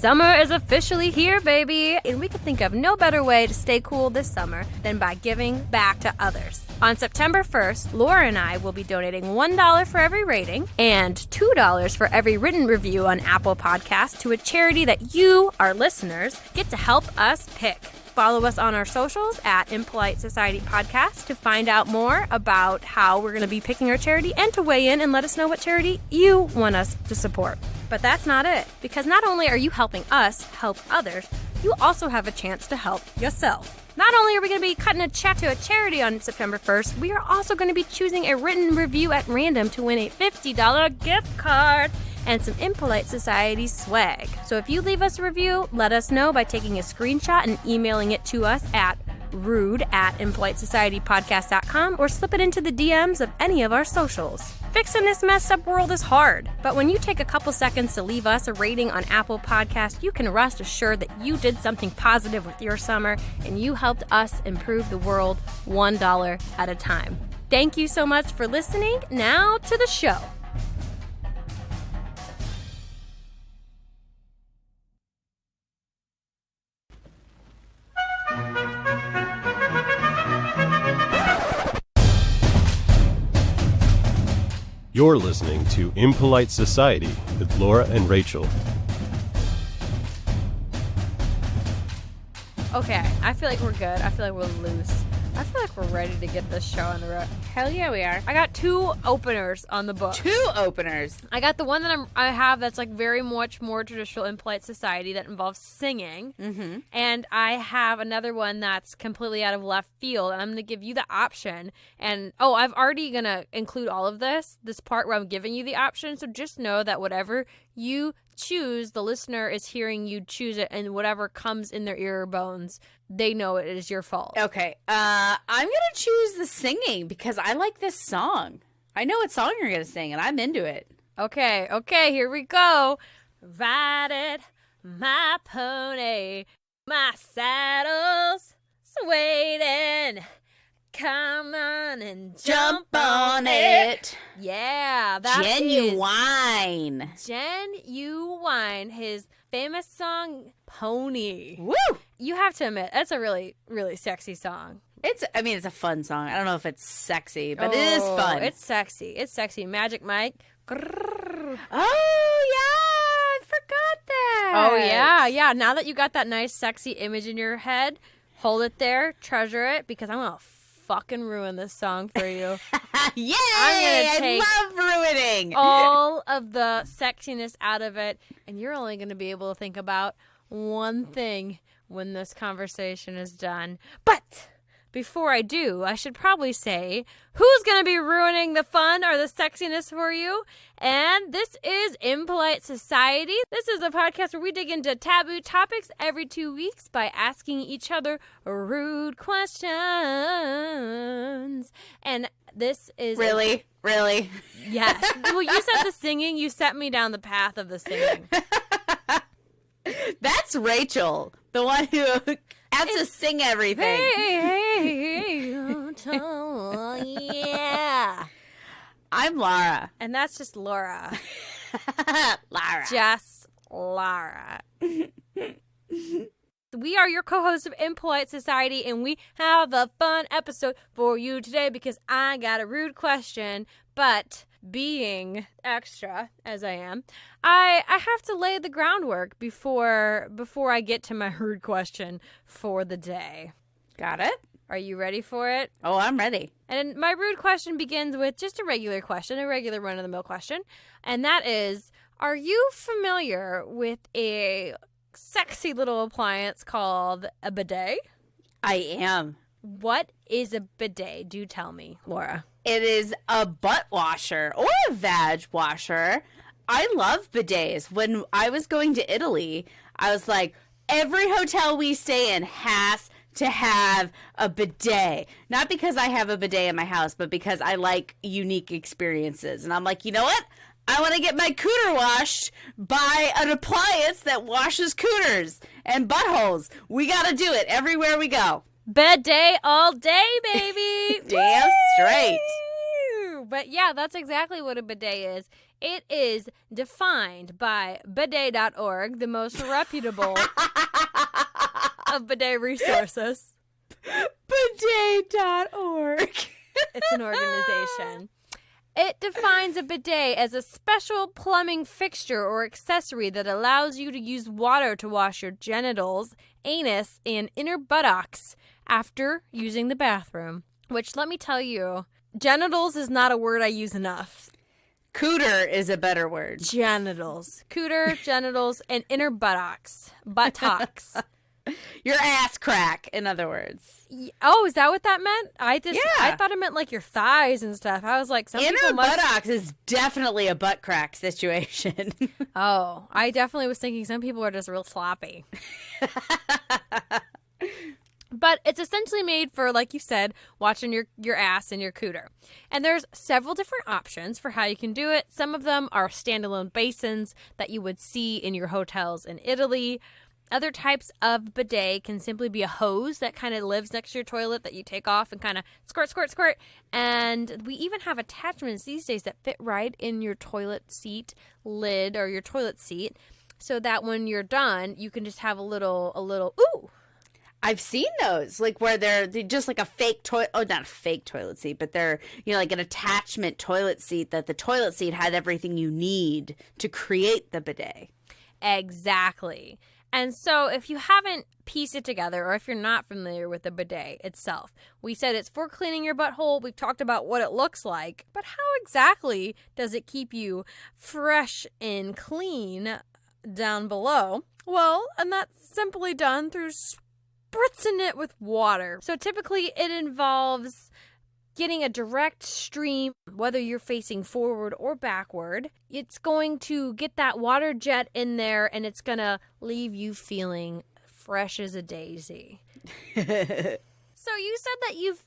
Summer is officially here, baby, and we could think of no better way to stay cool this summer than by giving back to others. On September 1st, Laura and I will be donating $1 for every rating and $2 for every written review on Apple Podcasts to a charity that you, our listeners, get to help us pick. Follow us on our socials at Impolite Society Podcast to find out more about how we're going to be picking our charity and to weigh in and let us know what charity you want us to support. But that's not it, because not only are you helping us help others, you also have a chance to help yourself. Not only are we going to be cutting a check to a charity on September 1st, we are also going to be choosing a written review at random to win a $50 gift card and some Impolite Society swag. So if you leave us a review, let us know by taking a screenshot and emailing it to us at rude@impolitesocietypodcast.com or slip it into the DMs of any of our socials. Fixing this messed up world is hard, but when you take a couple seconds to leave us a rating on Apple Podcasts, you can rest assured that you did something positive with your summer and you helped us improve the world $1 at a time. Thank you so much for listening. Now to the show. You're listening to Impolite Society with Laura and Rachel. Okay, I feel like we're good. I feel like we're loose. I feel like we're ready to get this show on the road. Hell yeah, we are. I got 2 openers on the book. 2 openers. I got the one that I have that's like very much more traditional Impolite Society that involves singing. Mm-hmm. And I have another one that's completely out of left field. And I'm going to give you the option. And, I've already going to include all of this part where I'm giving you the option. So just know that whatever you choose, the listener is hearing you choose it, and whatever comes in their ear bones, they know it is your fault. Okay, I'm gonna choose the singing because I like this song. I know what song you're gonna sing, and I'm into it. Okay, here we go. Riding my pony, my saddle's swaying. Come on and jump on it. Yeah, that's Genuine. Genuine, his famous song, Pony. Woo! You have to admit, that's a really, really sexy song. It's a fun song. I don't know if it's sexy, but it is fun. It's sexy. It's sexy. Magic Mike. Grrr. Oh, yeah. I forgot that. Oh, yeah. Now that you got that nice, sexy image in your head, hold it there, treasure it, because I'm going to fucking ruin this song for you. Yay! I love ruining all of the sexiness out of it, and you're only going to be able to think about one thing when this conversation is done. But before I do, I should probably say who's going to be ruining the fun or the sexiness for you. And this is Impolite Society. This is a podcast where we dig into taboo topics every 2 weeks by asking each other rude questions. And this is... Really? Yes. Well, you said the singing. You set me down the path of the singing. That's Rachel, the one who has to sing everything. Hey, yeah. I'm Laura. And that's just Laura. Laura. Just Laura. We are your co-hosts of Impolite Society, and we have a fun episode for you today because I got a rude question, but being extra, as I am, I have to lay the groundwork before I get to my rude question for the day. Got it? Are you ready for it? Oh, I'm ready. And my rude question begins with just a regular question, a regular run-of-the-mill question, and that is, are you familiar with a sexy little appliance called a bidet? I am. What is a bidet? Do tell me, Laura. It is a butt washer or a vag washer. I love bidets. When I was going to Italy, I was like, every hotel we stay in has to have a bidet. Not because I have a bidet in my house, but because I like unique experiences. And I'm like, you know what? I want to get my cooter washed by an appliance that washes cooters and buttholes. We got to do it everywhere we go. Bidet all day, baby. Damn straight. But yeah, that's exactly what a bidet is. It is defined by bidet.org, the most reputable of bidet resources. Bidet.org. It's an organization. It defines a bidet as a special plumbing fixture or accessory that allows you to use water to wash your genitals, anus, and inner buttocks after using the bathroom. Which, let me tell you, genitals is not a word I use enough. Cooter is a better word. Genitals. Cooter, genitals, and inner buttocks. Buttocks. Your ass crack, in other words. Oh, is that what that meant? I thought it meant like your thighs and stuff. I was like, inner buttocks is definitely a butt crack situation. Oh, I definitely was thinking some people are just real sloppy. But it's essentially made for, like you said, watching your ass and your cooter. And there's several different options for how you can do it. Some of them are standalone basins that you would see in your hotels in Italy. Other types of bidet can simply be a hose that kind of lives next to your toilet that you take off and kind of squirt, squirt, squirt. And we even have attachments these days that fit right in your toilet seat lid or your toilet seat so that when you're done, you can just have a little, ooh. I've seen those, like where they're just like a fake toilet. Oh, not a fake toilet seat, but they're, like an attachment toilet seat that the toilet seat had everything you need to create the bidet. Exactly. And so if you haven't pieced it together or if you're not familiar with the bidet itself, we said it's for cleaning your butthole. We've talked about what it looks like, but how exactly does it keep you fresh and clean down below? Well, and that's simply done through spritzing it with water. So typically it involves getting a direct stream, whether you're facing forward or backward. It's going to get that water jet in there, and it's going to leave you feeling fresh as a daisy. So you said that you've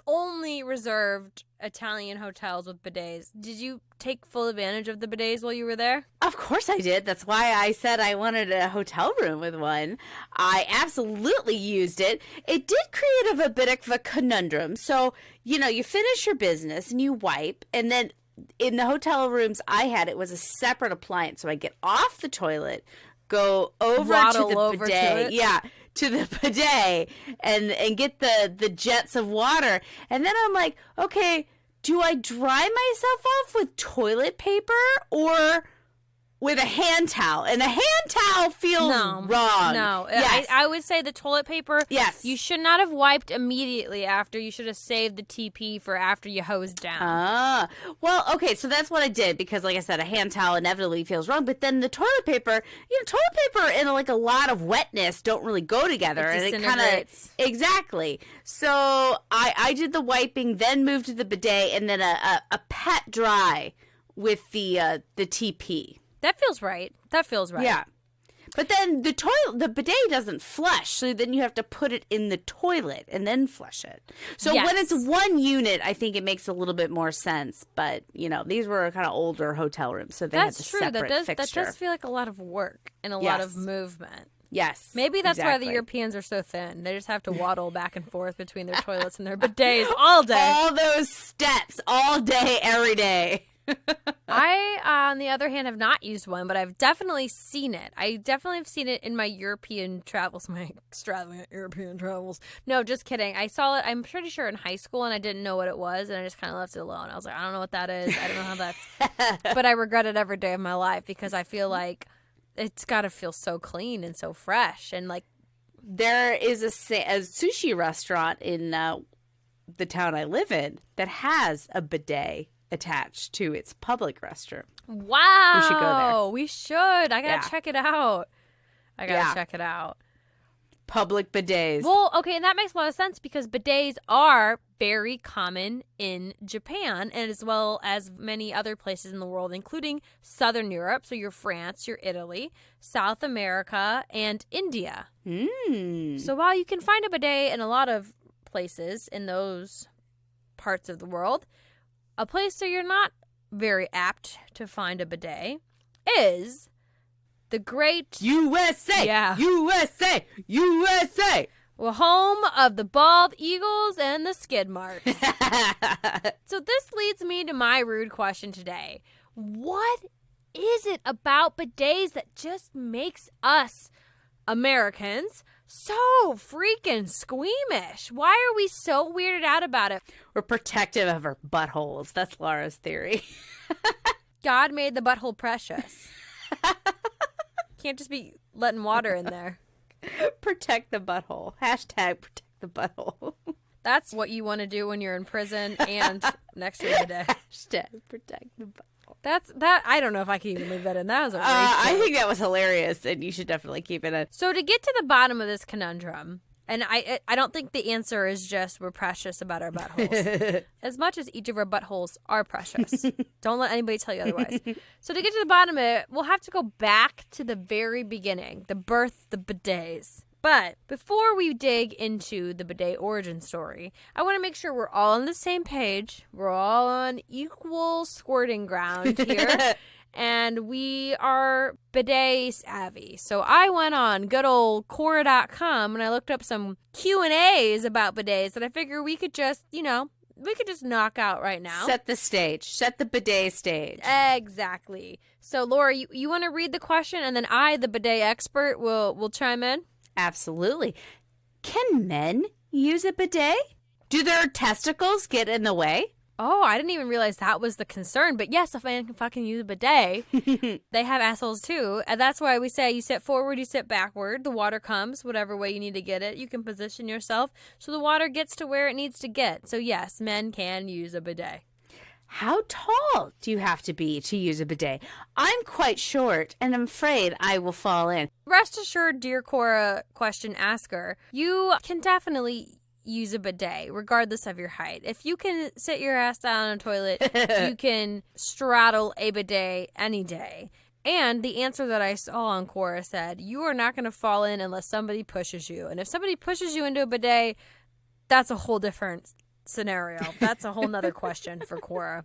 only reserved Italian hotels with bidets. Did you take full advantage of the bidets while you were there? Of course I did. That's why I said I wanted a hotel room with one. I absolutely used it. It did create a bit of a conundrum. So, you finish your business and you wipe, and then in the hotel rooms I had, it was a separate appliance. So I get off the toilet, go over to the bidet. Yeah. To the bidet and get the jets of water. And then I'm like, okay, do I dry myself off with toilet paper or with a hand towel? And a hand towel feels wrong. No. Yes. I would say the toilet paper, yes. You should not have wiped immediately after. You should have saved the TP for after you hosed down. Well, okay, so that's what I did because, like I said, a hand towel inevitably feels wrong. But then the toilet paper, toilet paper and like a lot of wetness don't really go together. It and it kind of, exactly. So I did the wiping, then moved to the bidet, and then a pat dry with the TP. That feels right. Yeah. But then the bidet doesn't flush, so then you have to put it in the toilet and then flush it. So when it's one unit, I think it makes a little bit more sense. But, these were kind of older hotel rooms, so they had the separate fixture. That does feel like a lot of work and a lot of movement. Yes. Maybe that's why the Europeans are so thin. They just have to waddle back and forth between their toilets and their bidets all day. All those steps, all day, every day. I, on the other hand, have not used one, but I've definitely seen it. I definitely have seen it in my European travels, my extravagant European travels. No, just kidding. I saw it, I'm pretty sure, in high school, and I didn't know what it was, and I just kind of left it alone. I was like, I don't know what that is. I don't know how that's... But I regret it every day of my life because I feel like it's got to feel so clean and so fresh. And, like... There is a sushi restaurant in the town I live in that has a bidet attached to its public restroom. Wow. We should go there. We should. I gotta check it out. Check it out. Public bidets. Well, okay, and that makes a lot of sense because bidets are very common in Japan and as well as many other places in the world, including Southern Europe, so your France, your Italy, South America, and India. So while you can find a bidet in a lot of places in those parts of the world, a place where you're not very apt to find a bidet is the great... USA! Yeah. USA! USA! Well, home of the bald eagles and the skid marks. So this leads me to my rude question today. What is it about bidets that just makes us Americans so freaking squeamish? Why are we so weirded out about it? We're protective of our buttholes. That's Laura's theory. God made the butthole precious. Can't just be letting water in there. Protect the butthole. Hashtag protect the butthole. That's what you want to do when you're in prison and next to a bidet. Hashtag protect the butthole. That. I don't know if I can even leave that in. That was a race I joke. think that was hilarious, and you should definitely keep it in. So to get to the bottom of this conundrum, and I don't think the answer is just we're precious about our buttholes. As much as each of our buttholes are precious. Don't let anybody tell you otherwise. So to get to the bottom of it, we'll have to go back to the very beginning, the birth of the bidets. But before we dig into the bidet origin story, I want to make sure we're all on the same page. We're all on equal squirting ground here. And we are bidet savvy. So I went on good old Quora.com and I looked up some Q&As about bidets that I figure we could just, knock out right now. Set the stage. Set the bidet stage. Exactly. So Laura, you want to read the question and then I, the bidet expert, will chime in? Absolutely. Can men use a bidet? Do their testicles get in the way? Oh, I didn't even realize that was the concern. But yes, if a man can fucking use a bidet, they have assholes too. And that's why we say you sit forward, you sit backward. The water comes, whatever way you need to get it. You can position yourself so the water gets to where it needs to get. So yes, men can use a bidet. How tall do you have to be to use a bidet? I'm quite short, and I'm afraid I will fall in. Rest assured, dear Cora question asker, you can definitely use a bidet, regardless of your height. If you can sit your ass down on a toilet, you can straddle a bidet any day. And the answer that I saw on Quora said, you are not going to fall in unless somebody pushes you. And if somebody pushes you into a bidet, that's a whole different scenario. That's a whole nother question for Quora.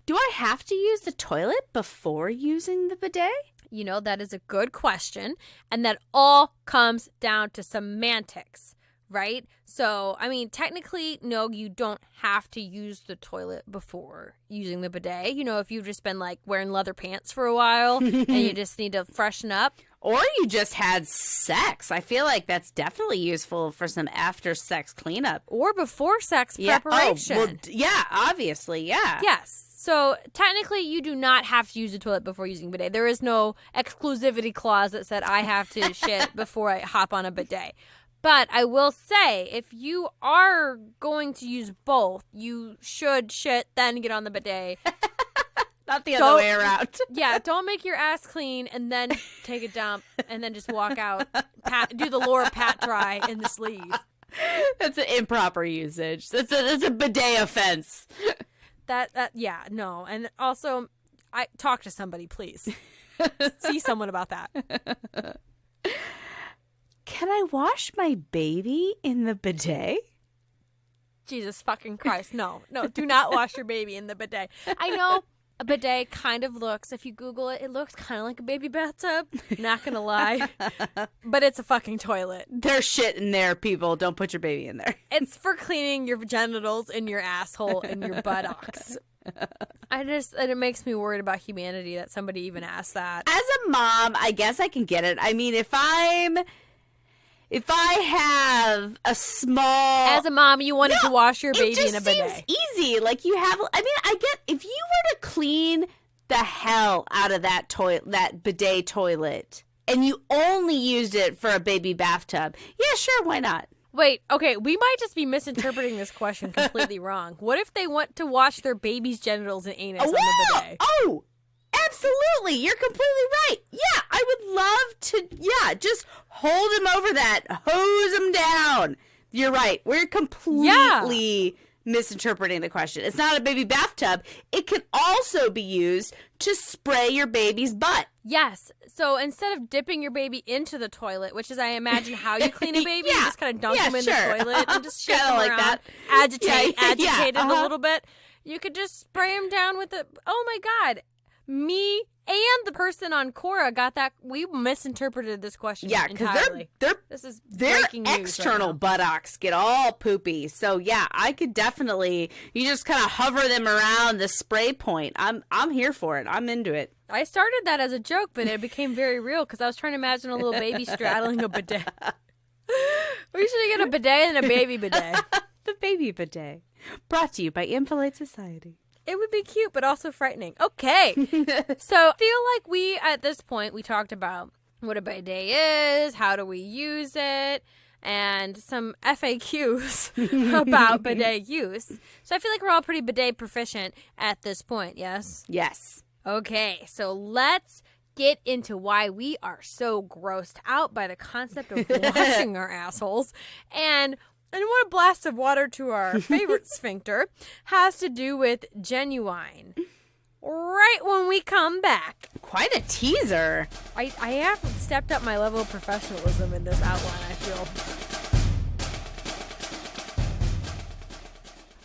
Do I have to use the toilet before using the bidet? That is a good question. And that all comes down to semantics. Right? So, technically, no, you don't have to use the toilet before using the bidet. If you've just been, wearing leather pants for a while and you just need to freshen up. Or you just had sex. I feel like that's definitely useful for some after-sex cleanup. Or before sex preparation. Oh, well, yeah, obviously, yeah. Yes. So, technically, you do not have to use the toilet before using bidet. There is no exclusivity clause that said I have to shit before I hop on a bidet. But I will say, if you are going to use both, you should shit, then get on the bidet. Not the other way around. Yeah, don't make your ass clean and then take a dump and then just walk out. Do the Laura pat dry in the sleeve. That's an improper usage. That's a bidet offense. Yeah, no. And also, talk to somebody, please. See someone about that. Can I wash my baby in the bidet? Jesus fucking Christ. No, do not wash your baby in the bidet. I know a bidet kind of looks, if you Google it, it looks kind of like a baby bathtub. Not going to lie. But it's a fucking toilet. There's shit in there, people. Don't put your baby in there. It's for cleaning your genitals and your asshole and your buttocks. It makes me worried about humanity that somebody even asked that. As a mom, I guess I can get it. If I have a small... As a mom, you wanted to wash your baby in a bidet. It just seems easy. I get... If you were to clean the hell out of that bidet toilet, and you only used it for a baby bathtub, yeah, sure, why not? Wait, okay, we might just be misinterpreting this question completely wrong. What if they want to wash their baby's genitals and anus on the bidet? Oh! Absolutely. You're completely right. Yeah, I would love to, just hold him over that. Hose him down. You're right. We're completely misinterpreting the question. It's not a baby bathtub. It can also be used to spray your baby's butt. Yes. So instead of dipping your baby into the toilet, which is, I imagine, how you clean a baby, you just kind of dunk him in the toilet and just shake him like around, that. agitate him a little bit. You could just spray him down with oh my God. Me And the person on Quora got that. We misinterpreted this question entirely. This is their breaking news external right now. buttocks get all poopy. So yeah, I could definitely. You just kind of hover them around the spray point. I'm here for it. I'm into it. I started that as a joke, but it became very real because I was trying to imagine a little baby straddling a bidet. We should get a bidet and a baby bidet. The baby bidet, brought to you by Impolite Society. It would be cute, but also frightening. Okay. So I feel like at this point, we talked about what a bidet is, how do we use it, and some FAQs about bidet use. So I feel like we're all pretty bidet proficient at this point, yes? Yes. Okay, so let's get into why we are so grossed out by the concept of washing our assholes. And what a blast of water to our favorite sphincter has to do with Genuine. Right when we come back. Quite a teaser. I have stepped up my level of professionalism in this outline, I feel.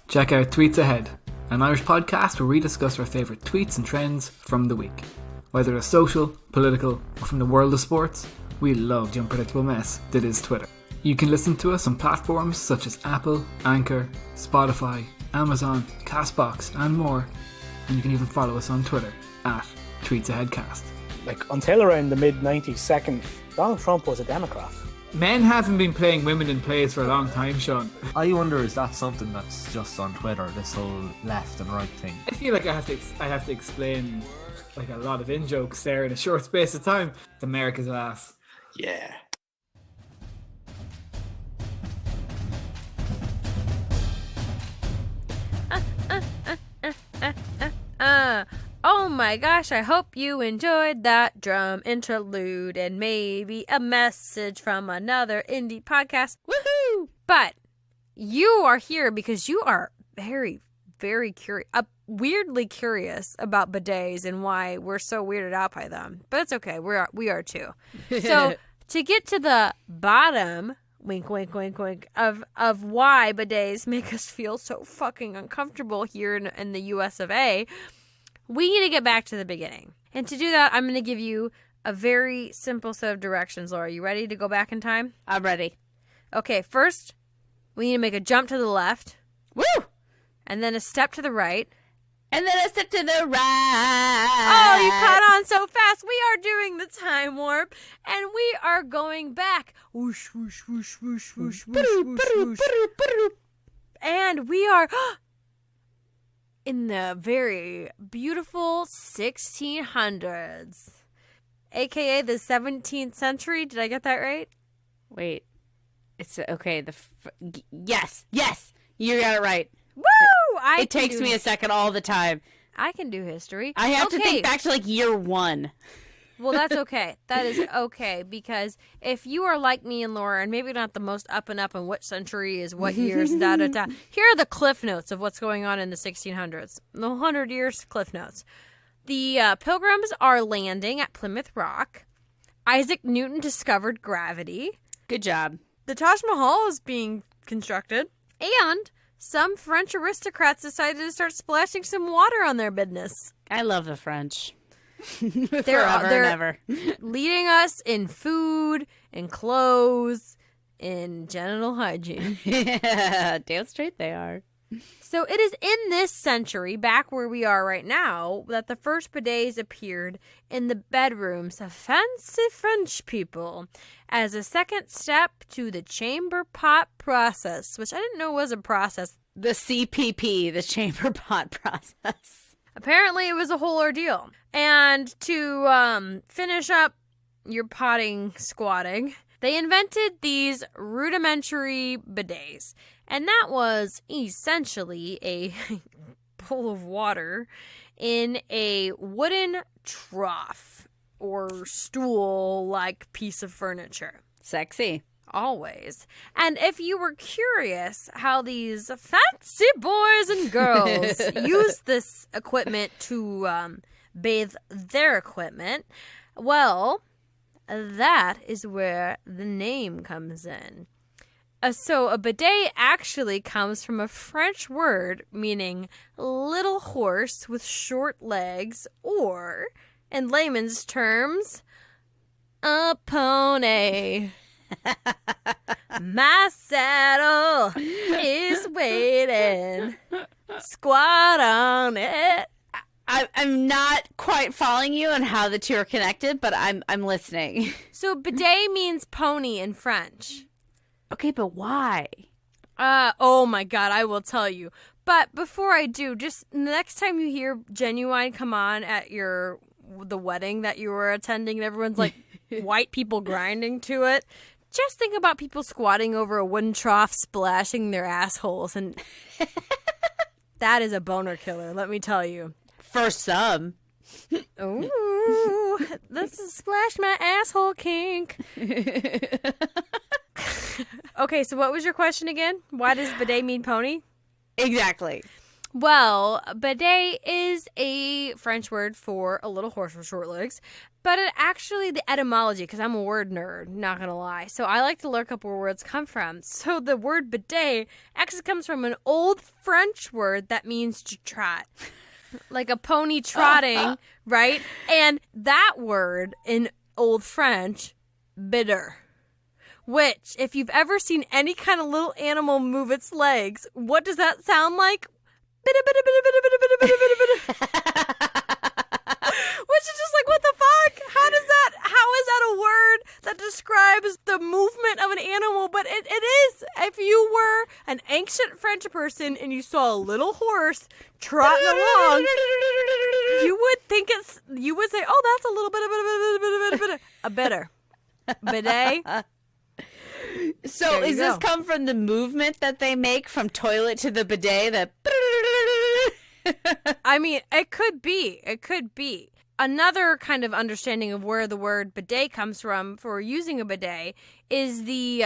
Check out Tweets Ahead, an Irish podcast where we discuss our favourite tweets and trends from the week. Whether it's social, political, or from the world of sports, we love the unpredictable mess that is Twitter. You can listen to us on platforms such as Apple, Anchor, Spotify, Amazon, Castbox, and more. And you can even follow us on Twitter at TweetsAheadCast. Like, until around the mid-92nd, Donald Trump was a Democrat. Men haven't been playing women in plays for a long time, Sean. I wonder, is that something that's just on Twitter, this whole left and right thing? I feel like I have to explain like a lot of in-jokes there in a short space of time. It's America's ass. Yeah. Oh my gosh, I hope you enjoyed that drum interlude and maybe a message from another indie podcast. Woohoo! But you are here because you are very, very curious, weirdly curious about bidets and why we're so weirded out by them. But it's okay, we are too. So to get to the bottom, wink, wink, wink, wink, of why bidets make us feel so fucking uncomfortable here in the US of A, we need to get back to the beginning. And to do that, I'm going to give you a very simple set of directions, Laura. You ready to go back in time? I'm ready. Okay, first, we need to make a jump to the left. Woo! And then a step to the right. And then a step to the right. Oh, you caught on so fast. We are doing the time warp. And we are going back. Whoosh, whoosh, whoosh, whoosh, whoosh, whoosh, whoosh, whoosh. And we are in the very beautiful 1600s. AKA the 17th century. Did I get that right? Wait. It's okay. Yes. You got it right. Woo! It takes me a second all the time. I can do history. I have to think back to like year one. Well, that's okay. That is okay, because if you are like me and Laura, and maybe not the most up and up in what century is what years, da-da-da, here are the cliff notes of what's going on in the 1600s. The 100 years cliff notes. The Pilgrims are landing at Plymouth Rock. Isaac Newton discovered gravity. Good job. The Taj Mahal is being constructed. And some French aristocrats decided to start splashing some water on their business. I love the French. They're and ever. Leading us in food, in clothes, in genital hygiene. Yeah, damn straight they are. So it is in this century, back where we are right now, that the first bidets appeared in the bedrooms of fancy French people as a second step to the chamber pot process, which I didn't know was a process. The CPP, the chamber pot process. Apparently, it was a whole ordeal. And to finish up your potting squatting, they invented these rudimentary bidets. And that was essentially a bowl of water in a wooden trough or stool-like piece of furniture. Sexy. Always. And if you were curious how these fancy boys and girls use this equipment to bathe their equipment, well, that is where the name comes in. So a bidet actually comes from a French word meaning little horse with short legs, or In layman's terms, a pony. My saddle is waiting. Squat on it. I'm not quite following you on how the two are connected, but I'm listening. So bidet means pony in French. Okay, but why? Oh my God, I will tell you. But before I do, just next time you hear Genuine come on at the wedding that you were attending, and everyone's like white people grinding to it, just think about people squatting over a wooden trough, splashing their assholes, and that is a boner killer. Let me tell you. For some. Ooh, let's splash my asshole kink. Okay, so what was your question again? Why does bidet mean pony? Exactly. Well, bidet is a French word for a little horse with short legs, but it actually, the etymology, because I'm a word nerd, not going to lie, so I like to look up where words come from. So the word bidet actually comes from an old French word that means to trot. Like a pony trotting, right? And that word in Old French, bitter. Which, if you've ever seen any kind of little animal move its legs, what does that sound like? Bitter, bitter, bitter, bitter, bitter, bitter, bitter, bitter, bitter. Which is just like, what the fuck? How is that a word that describes the movement of an animal? But it is. If you were an ancient French person and you saw a little horse trotting along, you would say, oh, that's a little bit of a bitter. Bidet. So is this come from the movement that they make from toilet to the bidet? I mean, it could be. It could be. Another kind of understanding of where the word bidet comes from for using a bidet is the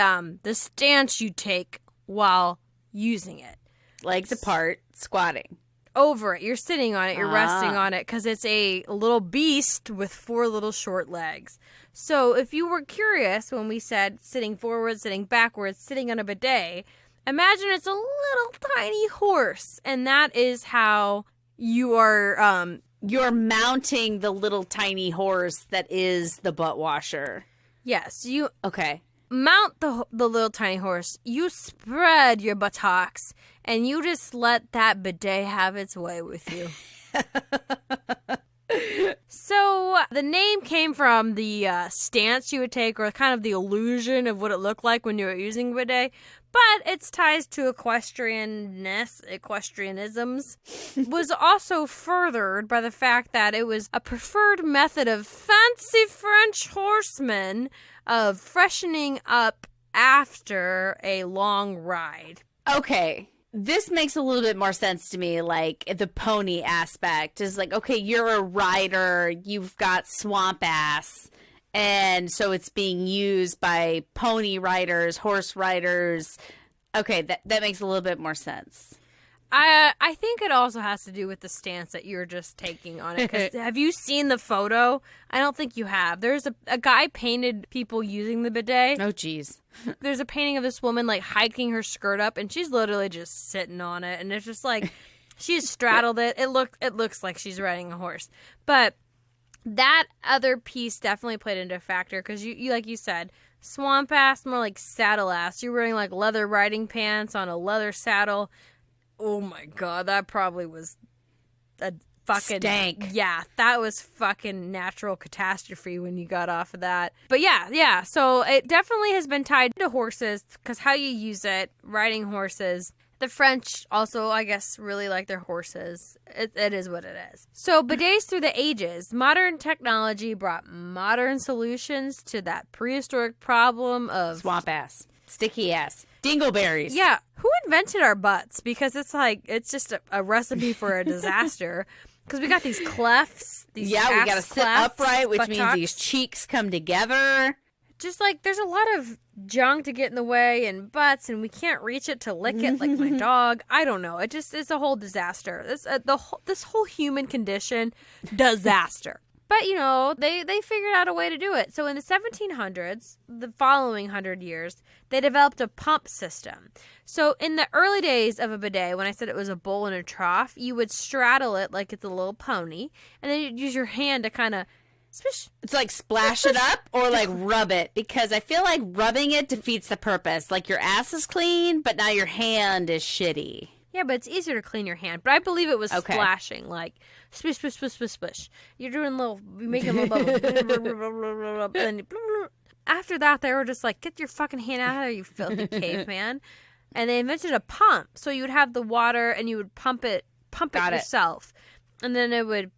stance you take while using it. Legs apart, squatting. Over it. You're sitting on it. You're resting on it because it's a little beast with 4 little short legs. So if you were curious when we said sitting forward, sitting backwards, sitting on a bidet, imagine it's a little tiny horse. And that is how you are... You're mounting the little tiny horse that is the butt washer. Yes, you... Okay. Mount the little tiny horse. You spread your buttocks, and you just let that bidet have its way with you. So the name came from the stance you would take, or kind of the illusion of what it looked like when you were using bidet. But its ties to equestrianisms was also furthered by the fact that it was a preferred method of fancy French horsemen of freshening up after a long ride. Okay. This makes a little bit more sense to me, like the pony aspect is like, okay, you're a rider, you've got swamp ass, and so it's being used by pony riders, horse riders. Okay, that makes a little bit more sense. I think it also has to do with the stance that you're just taking on it. 'Cause have you seen the photo? I don't think you have. There's a guy painted people using the bidet. Oh, geez. There's a painting of this woman like hiking her skirt up, and she's literally just sitting on it, and it's just like she's straddled it. It looks like she's riding a horse. But that other piece definitely played into a factor because you like you said, swamp ass, more like saddle ass. You're wearing like leather riding pants on a leather saddle. Oh my God, that probably was a fucking... Stank. Yeah, that was fucking natural catastrophe when you got off of that. But yeah, so it definitely has been tied to horses because how you use it, riding horses. The French also, I guess, really like their horses. It is what it is. So bidets through the ages. Modern technology brought modern solutions to that prehistoric problem of... Swamp ass. Sticky ass. Dingleberries. Yeah. Who invented our butts? Because it's like, it's just a recipe for a disaster. Because we got these clefts. These we got to sit upright, which means these cheeks come together. Just like, there's a lot of junk to get in the way and butts, and we can't reach it to lick it like my dog. I don't know. It's a whole disaster. This whole human condition, disaster. But, you know, they figured out a way to do it. So in the 1700s, the following 100 years, they developed a pump system. So in the early days of a bidet, when I said it was a bowl and a trough, you would straddle it like it's a little pony, and then you'd use your hand to kind of swish. It's like splash it up or like rub it, because I feel like rubbing it defeats the purpose. Like your ass is clean, but now your hand is shitty. Yeah, but it's easier to clean your hand. But I believe it was splashing, like splish, splish, splish, splish, splish. You're making a little and after that, they were just like, get your fucking hand out of there, you filthy caveman. And they invented a pump, so you would have the water and you would pump it yourself, and then it would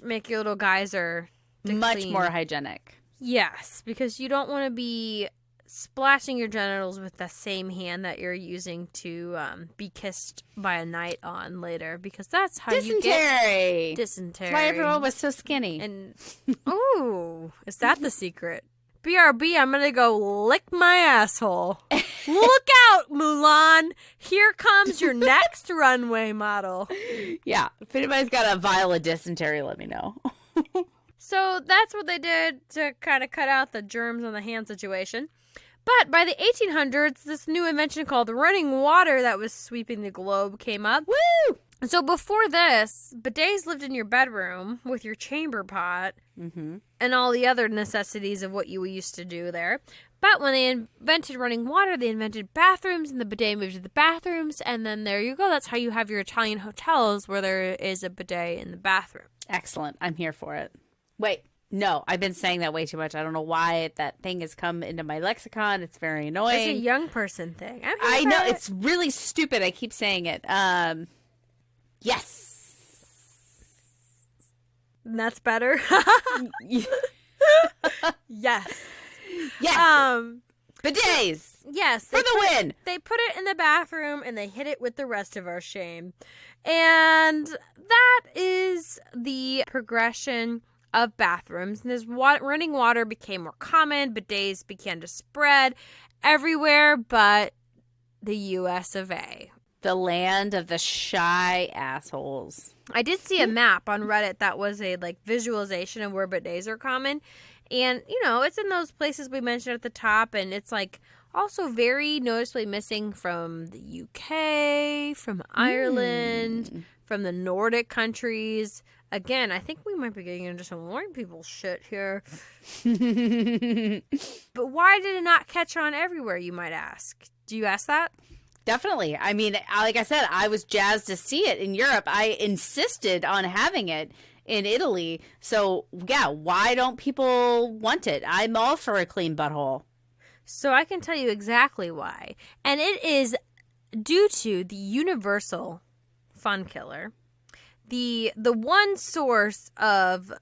make your little geyser. Much more hygienic. Yes, because you don't want to be splashing your genitals with the same hand that you're using to be kissed by a knight on later, because that's how you get dysentery. That's why everyone was so skinny. And ooh, is that the secret? BRB, I'm gonna go lick my asshole. Look out, Mulan! Here comes your next runway model. Yeah, if anybody's got a vial of dysentery, let me know. So that's what they did to kind of cut out the germs on the hand situation. But by the 1800s, this new invention called running water that was sweeping the globe came up. Woo! So before this, bidets lived in your bedroom with your chamber pot and all the other necessities of what you used to do there. But when they invented running water, they invented bathrooms, and the bidet moved to the bathrooms, and then there you go. That's how you have your Italian hotels where there is a bidet in the bathroom. Excellent. I'm here for it. Wait. No, I've been saying that way too much. I don't know why that thing has come into my lexicon. It's very annoying. It's a young person thing. I know. It's really stupid. I keep saying it. Yes. And that's better. Yes. Yes. Bidets. Yes. For the win. They put it in the bathroom and they hid it with the rest of our shame. And that is the progression of bathrooms. And this running water became more common. Bidets began to spread everywhere but the US of A. The land of the shy assholes. I did see a map on Reddit that was a visualization of where bidets are common. And, you know, it's in those places we mentioned at the top, and it's also very noticeably missing from the UK, from Ireland, from the Nordic countries. Again, I think we might be getting into some white people shit here. But why did it not catch on everywhere, you might ask? Do you ask that? Definitely. I mean, like I said, I was jazzed to see it in Europe. I insisted on having it in Italy. So, yeah, why don't people want it? I'm all for a clean butthole. So I can tell you exactly why. And it is due to the universal fun killer. The one source of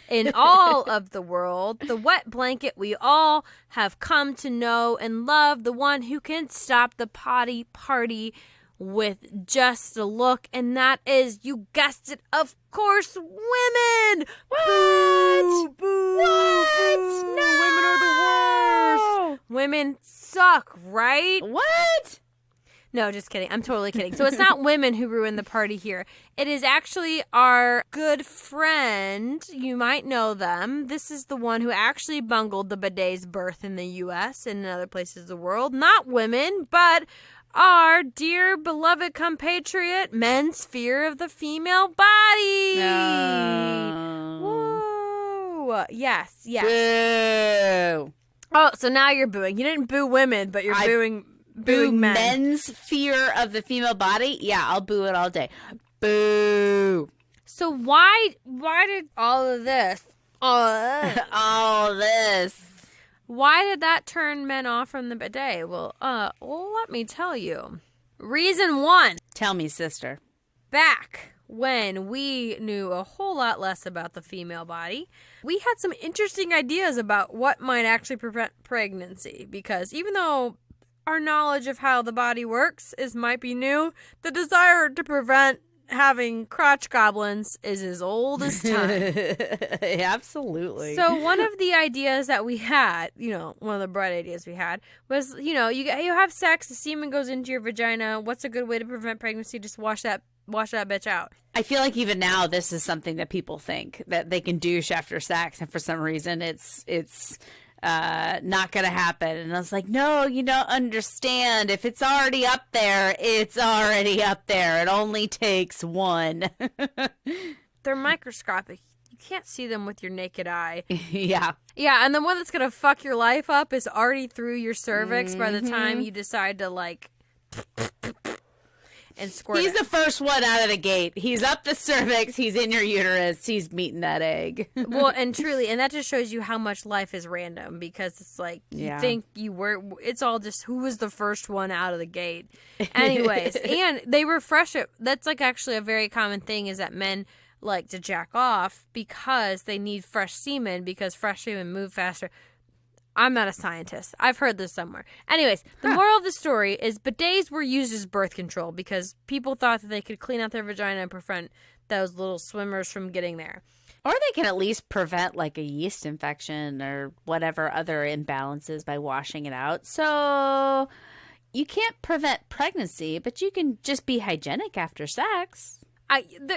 in all of the world, the wet blanket we all have come to know and love, the one who can stop the potty party with just a look, and that is, you guessed it, of course, women! What? Boo, boo, What? boo. No! Women are the worst! Women suck, right? What? No, just kidding. I'm totally kidding. So it's not women who ruin the party here. It is actually our good friend. You might know them. This is the one who actually bungled the bidet's birth in the U.S. and in other places of the world. Not women, but our dear beloved compatriot, men's fear of the female body. Whoa. Yes. Boo. Oh, so now you're booing. You didn't boo women, but you're booing men. Men's fear of the female body? Yeah, I'll boo it all day. Boo. So why did all of this? All this. Why did that turn men off from the bidet? Well, let me tell you. Reason one. Tell me, sister. Back when we knew a whole lot less about the female body, we had some interesting ideas about what might actually prevent pregnancy. Because even though our knowledge of how the body works might be new, the desire to prevent having crotch goblins is as old as time. Absolutely. So one of the ideas that we had, one of the bright ideas we had was, you have sex, the semen goes into your vagina. What's a good way to prevent pregnancy? Just wash that wash that bitch out. I feel like even now this is something that people think that they can douche after sex, and for some reason it's not gonna happen. And I was like, no, you don't understand. If it's already up there, it's already up there. It only takes one. They're microscopic. You can't see them with your naked eye. Yeah. Yeah, and the one that's gonna fuck your life up is already through your cervix by the time you decide to like and squirt He's it. the first one out of the gate. He's up the cervix. He's in your uterus. He's meeting that egg. Well, and truly, and that just shows you how much life is random, because it's like you think you were. It's all just who was the first one out of the gate. Anyways, and they refresh it. That's like actually a very common thing, is that men like to jack off because they need fresh semen, because fresh semen move faster. I'm not a scientist. I've heard this somewhere. Anyways, the moral of the story is bidets were used as birth control because people thought that they could clean out their vagina and prevent those little swimmers from getting there. Or they can at least prevent like a yeast infection or whatever other imbalances by washing it out. So you can't prevent pregnancy, but you can just be hygienic after sex.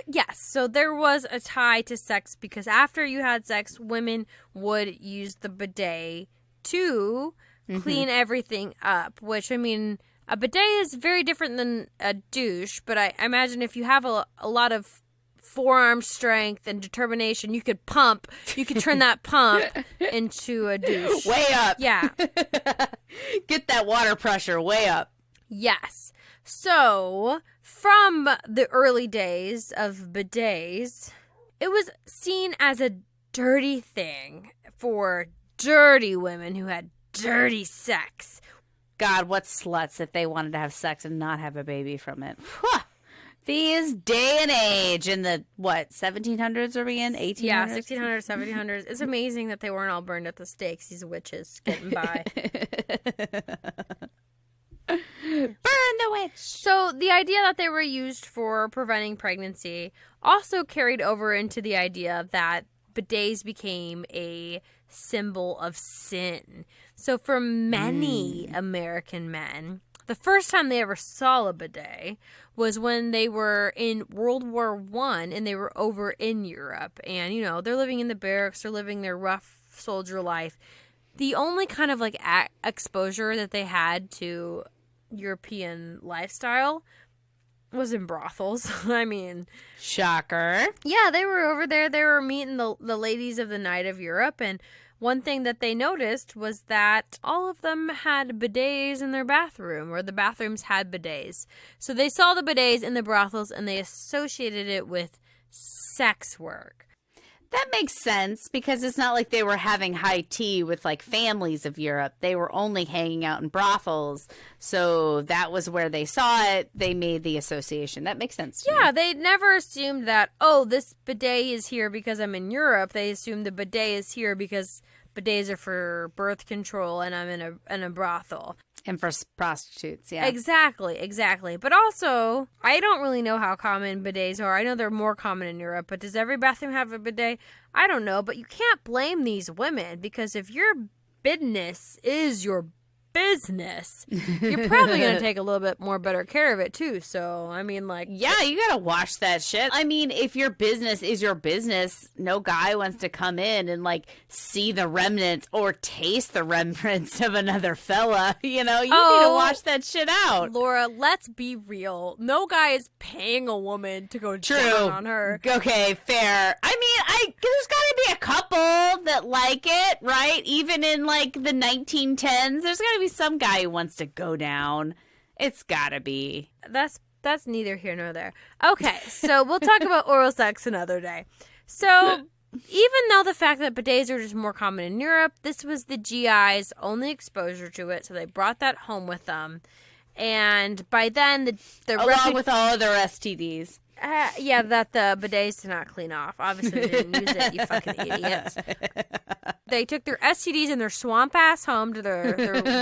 Yes, so there was a tie to sex, because after you had sex, women would use the bidet to clean everything up, which, I mean, a bidet is very different than a douche, but I imagine if you have a lot of forearm strength and determination, you could turn that pump into a douche. Way up. Yeah. Get that water pressure way up. Yes. So, from the early days of bidets, it was seen as a dirty thing for dirty women who had dirty sex. God, what sluts if they wanted to have sex and not have a baby from it. These day and age in the, 1700s are we in? 1800s? Yeah, 1600s, 1700s. It's amazing that they weren't all burned at the stakes, these witches getting by. Burn the witch! So the idea that they were used for preventing pregnancy also carried over into the idea that bidets became a symbol of sin. So for many American men, the first time they ever saw a bidet was when they were in World War I and they were over in Europe. And, you know, they're living in the barracks, they're living their rough soldier life. The only kind of like exposure that they had to European lifestyle was in brothels. I mean, shocker. Yeah, they were over there. They were meeting the ladies of the night of Europe, and one thing that they noticed was that all of them had bidets in their bathroom, or the bathrooms had bidets. So they saw the bidets in the brothels and they associated it with sex work. That makes sense, because it's not like they were having high tea with like families of Europe. They were only hanging out in brothels. So that was where they saw it. They made the association. That makes sense to me. Yeah, they never assumed that, oh, this bidet is here because I'm in Europe. They assumed the bidet is here because bidets are for birth control and I'm in a brothel. And for prostitutes, yeah. Exactly. But also, I don't really know how common bidets are. I know they're more common in Europe, but does every bathroom have a bidet? I don't know, but you can't blame these women, because if your business is your business, you're probably going to take a little bit more better care of it too. So, I mean, like... Yeah, you got to wash that shit. I mean, if your business is your business, no guy wants to come in and, like, see the remnants or taste the remnants of another fella. You know, you need to wash that shit out. Laura, let's be real. No guy is paying a woman to go down on her. Okay, fair. I mean, there's got to be a couple that like it, right? Even in, like, the 1910s, there's got to be some guy who wants to go down. It's gotta be. That's neither here nor there. Okay, so we'll talk about oral sex another day. So even though the fact that bidets are just more common in Europe, this was the GI's only exposure to it, so they brought that home with them. And by then, along with all other STDs. Yeah, that the bidets did not clean off. Obviously, they didn't use it, you fucking idiots. They took their STDs and their swamp ass home to their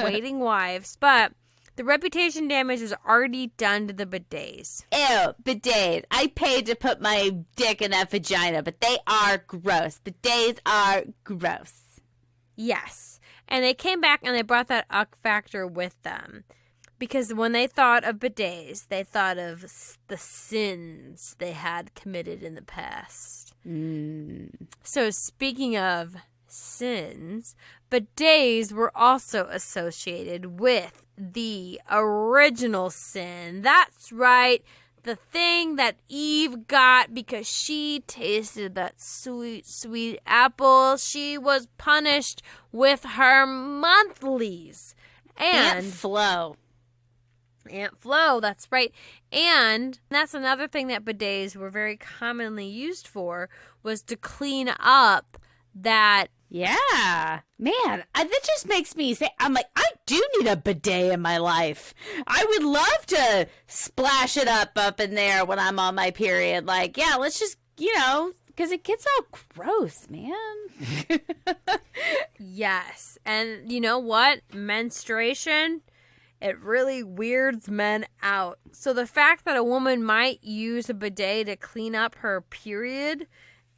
waiting wives, but the reputation damage was already done to the bidets. Ew, bidets. I paid to put my dick in that vagina, but they are gross. Bidets are gross. Yes. And they came back and they brought that uck factor with them. Because when they thought of bidets, they thought of the sins they had committed in the past. So speaking of sins, bidets were also associated with the original sin. That's right. The thing that Eve got because she tasted that sweet, sweet apple. She was punished with her monthlies. And Aunt Flo, that's right. And that's another thing that bidets were very commonly used for, was to clean up that. Yeah. Man, that just makes me say, I'm like, I do need a bidet in my life. I would love to splash it up in there when I'm on my period. Like, yeah, let's just, because it gets all gross, man. Yes. And you know what? Menstruation, it really weirds men out. So the fact that a woman might use a bidet to clean up her period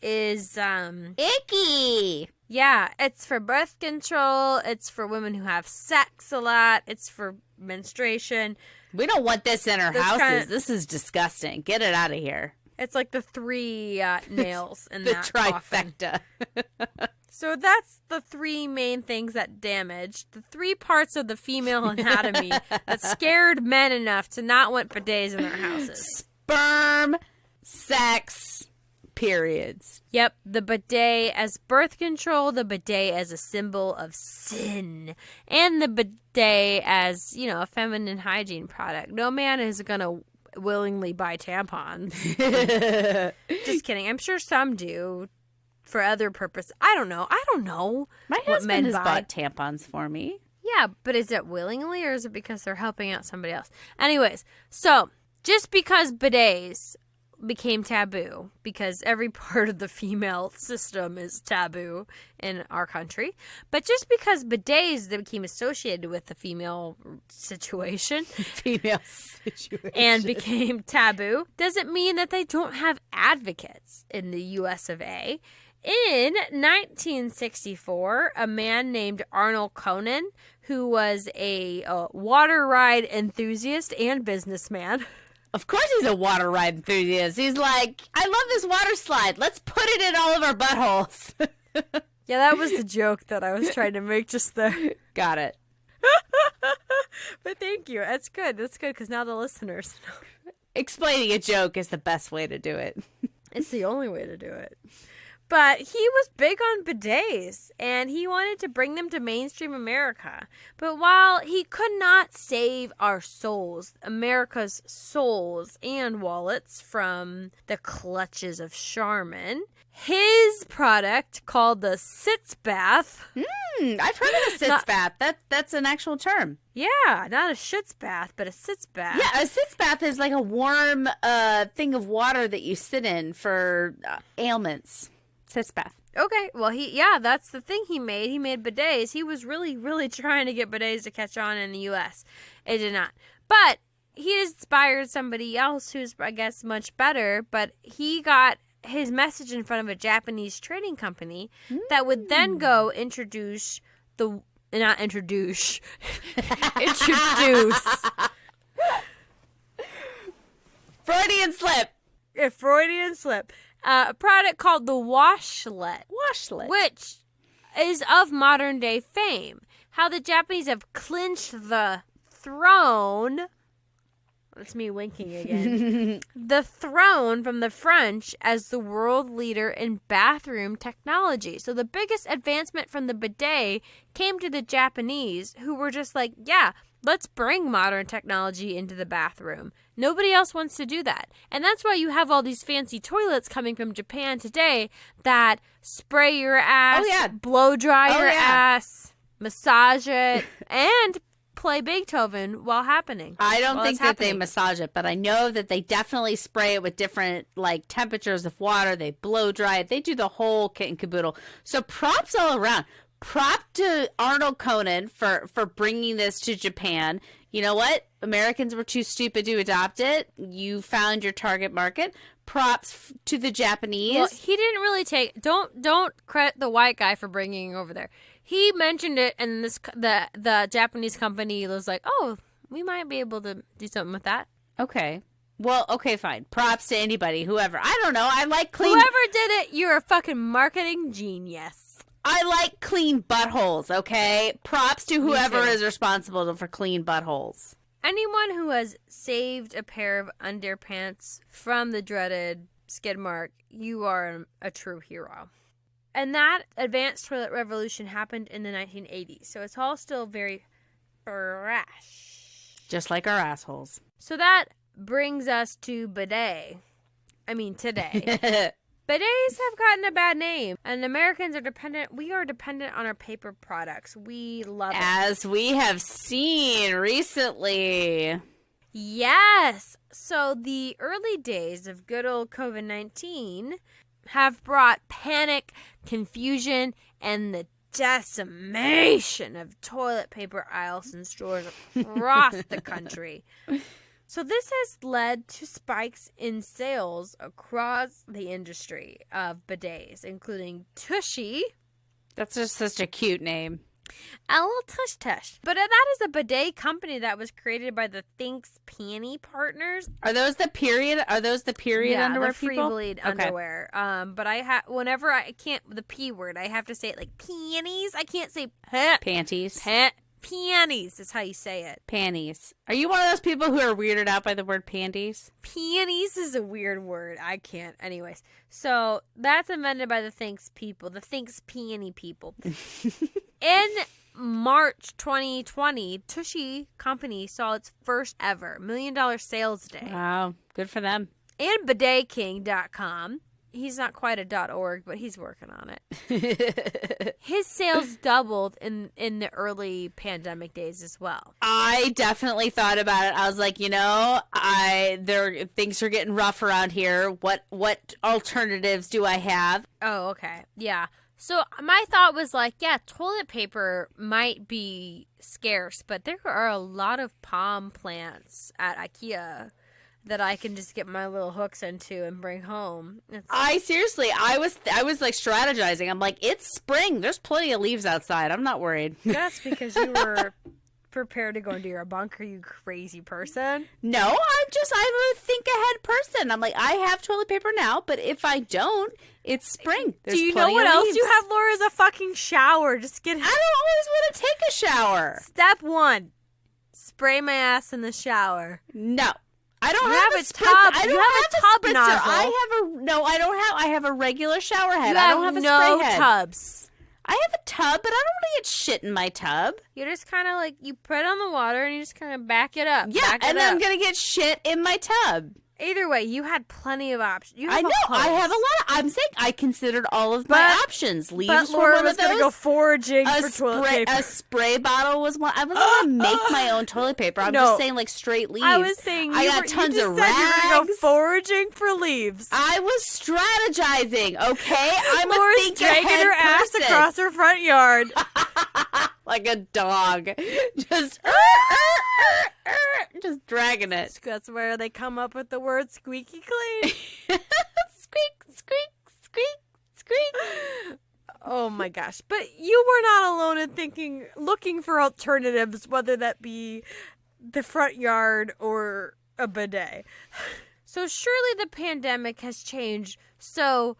is icky. Yeah, it's for birth control. It's for women who have sex a lot. It's for menstruation. We don't want this in our houses. This is disgusting. Get it out of here. It's like the 3 nails in the that trifecta. So that's the 3 main things that damaged the 3 parts of the female anatomy that scared men enough to not want bidets in their houses. Sperm, sex, periods. Yep, the bidet as birth control, the bidet as a symbol of sin, and the bidet as, a feminine hygiene product. No man is going to willingly buy tampons. Just kidding. I'm sure some do for other purposes. I don't know. My husband has bought tampons for me. Yeah, but is it willingly or is it because they're helping out somebody else? Anyways, so just because bidets became taboo, because every part of the female system is taboo in our country, but just because bidets became associated with the female situation and became taboo doesn't mean that they don't have advocates in the US of A. In 1964, a man named Arnold Conan, who was a water ride enthusiast and businessman. Of course he's a water ride enthusiast. He's like, I love this water slide. Let's put it in all of our buttholes. Yeah, that was the joke that I was trying to make just there. Got it. But thank you. That's good. That's good because now the listeners know. Explaining a joke is the best way to do it. It's the only way to do it. But he was big on bidets, and he wanted to bring them to mainstream America. But while he could not save our souls, America's souls and wallets from the clutches of Charmin, his product, called the sitz bath. I've heard of a sitz bath. That's an actual term. Yeah, not a shits bath, but a sitz bath. Yeah, a sitz bath is like a warm thing of water that you sit in for ailments. Sitz bath. Okay, well, that's the thing he made. He made bidets. He was really, really trying to get bidets to catch on in the U.S. It did not. But he inspired somebody else who's, I guess, much better. But he got his message in front of a Japanese trading company that would then go introduce. Freudian slip. A Freudian slip. A product called the washlet. Which is of modern day fame. How the Japanese have clinched the throne. That's me winking again. The throne from the French as the world leader in bathroom technology. So the biggest advancement from the bidet came to the Japanese, who were just like, yeah, let's bring modern technology into the bathroom. Nobody else wants to do that. And that's why you have all these fancy toilets coming from Japan today that spray your ass, blow dry your ass, massage it, and play Beethoven while happening. I don't think that they massage it, but I know that they definitely spray it with different temperatures of water. They blow dry it. They do the whole kit and caboodle. So props all around. Prop to Arnold Conan for bringing this to Japan. You know what? Americans were too stupid to adopt it. You found your target market. Props to the Japanese. Well, he didn't really don't credit the white guy for bringing it over there. He mentioned it, and the Japanese company was like, oh, we might be able to do something with that. Okay. Well, okay, fine. Props to anybody, whoever. I don't know. I like clean. Whoever did it, you're a fucking marketing genius. I like clean buttholes, okay? Props to whoever too. is responsible for clean buttholes. Anyone who has saved a pair of underpants from the dreaded skid mark, you are a true hero. And that advanced toilet revolution happened in the 1980s, so it's all still very fresh. Just like our assholes. So that brings us to bidet. I mean, today. Bidets have gotten a bad name, and Americans are dependent. We are dependent on our paper products. We love it. As we have seen recently. Yes. So the early days of good old COVID-19 have brought panic, confusion, and the decimation of toilet paper aisles in stores across the country. So this has led to spikes in sales across the industry of bidets, including Tushy. That's just such a cute name. A little tush tush. But that is a bidet company that was created by the Thinks Panty Partners. Are those the period? Underwear the free people? bleed underwear. But whenever I can't, the P word, I have to say it like panties. I can't say Panties. panties is how you say it. Panties. Are you one of those people who are weirded out by the word panties? Panties is a weird word. I can't. Anyways, so that's invented by the Thinks people, the Thinks Panty people. In March 2020, Tushy Company saw its first ever $1 million sales day. Wow. Good for them. And BidetKing.com. He's not quite a .org, but he's working on it. His sales doubled in the early pandemic days as well. I definitely thought about it. I was like, things are getting rough around here. What alternatives do I have? Oh, okay. Yeah. So my thought was like, yeah, toilet paper might be scarce, but there are a lot of palm plants at IKEA that I can just get my little hooks into and bring home. I was like strategizing. I'm like, it's spring. There's plenty of leaves outside. I'm not worried. That's because you were prepared to go into your bunker, you crazy person. No, I'm a think ahead person. I'm like, I have toilet paper now, but if I don't, it's spring. There's Do you know plenty what of else leaves. you have, Laura? Is a fucking shower. Just get I don't always want to take a shower. Step 1. Spray my ass in the shower. No. I don't You have have a a spritzer. tub. I don't You have a tub spritzer. nozzle. I have a regular shower head. You I have don't have a no spray head. tubs. I have a tub, but I don't want to get shit in my tub. You just kind of like, you put it on the water and you just kind of back it up. Yeah, back it and then up. I'm going to get shit in my tub. Either way, you had plenty of options. You have I know. a I hose. have a lot. I'm saying I considered all of my But- options. Leaves But were Laura one was of those. going to go foraging for toilet paper. A spray bottle was one. I wasn't going to make my own toilet paper. I'm No. just saying, like, straight leaves. I was saying I you got were, tons you just of said you were going to go rags. foraging for leaves. I was strategizing, okay? I'm a Laura's think dragging ahead her ass person. across her front yard. Like a dog. Just just dragging it. That's where they come up with the word squeaky clean. Squeak, squeak, squeak, squeak. Oh my gosh. But you were not alone in looking for alternatives, whether that be the front yard or a bidet. So surely the pandemic has changed so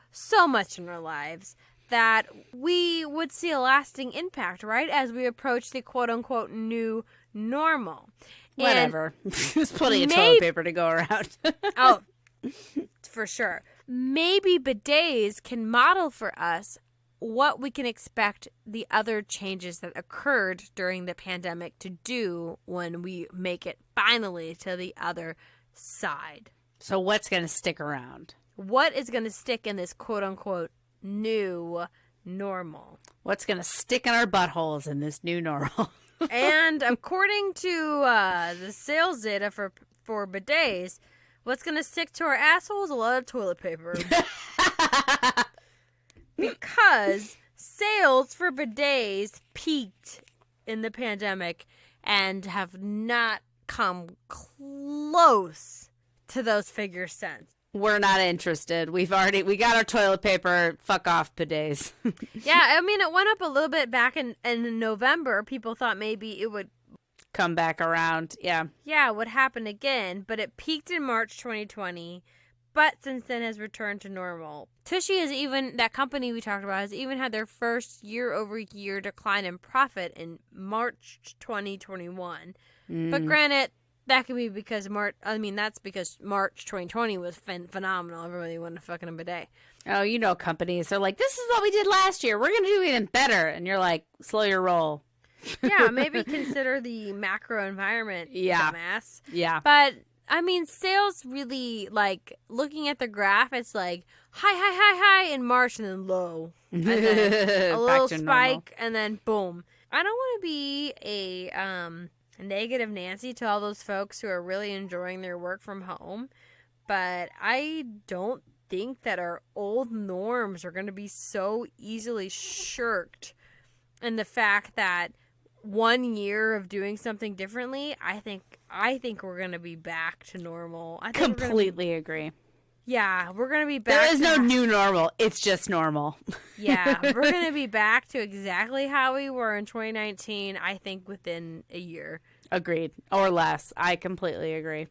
much in our lives that we would see a lasting impact, right? As we approach the quote-unquote new normal. And Whatever. There's plenty of toilet paper to go around. oh, for sure. Maybe bidets can model for us what we can expect the other changes that occurred during the pandemic to do when we make it finally to the other side. So what's going to stick around? What is going to stick in this quote-unquote new normal? What's going to stick in our buttholes in this new normal? And according to the sales data for bidets, what's going to stick to our assholes? A lot of toilet paper. Because sales for bidets peaked in the pandemic and have not come close to those figures since. We're not interested. We got our toilet paper. Fuck off, bidets. Yeah, I mean, it went up a little bit back in November. People thought maybe it would come back around. Yeah. Yeah, would happen again, but it peaked in March 2020, but since then has returned to normal. Tushy has even, that company we talked about, has even had their first year-over-year decline in profit in March 2021. But granted, that could be because that's because March 2020 was phenomenal. Everybody wanted a fucking bidet. Oh, you know companies. They're like, this is what we did last year. We're going to do even better. And you're like, slow your roll. Yeah, maybe consider the macro environment, dumbass. Yeah. But, I mean, sales really, like, looking at the graph, it's like high in March and then low. And then a little spike normal. and then boom. I don't want to be a negative Nancy to all those folks who are really enjoying their work from home, but I don't think that our old norms are going to be so easily shirked. And the fact that 1 year of doing something differently, I think we're going to be back to normal. I think Completely agree. Yeah, we're going to be back. There is no new normal. It's just normal. Yeah, we're going to be back to exactly how we were in 2019, I think, within a year. Agreed. Or less. I completely agree.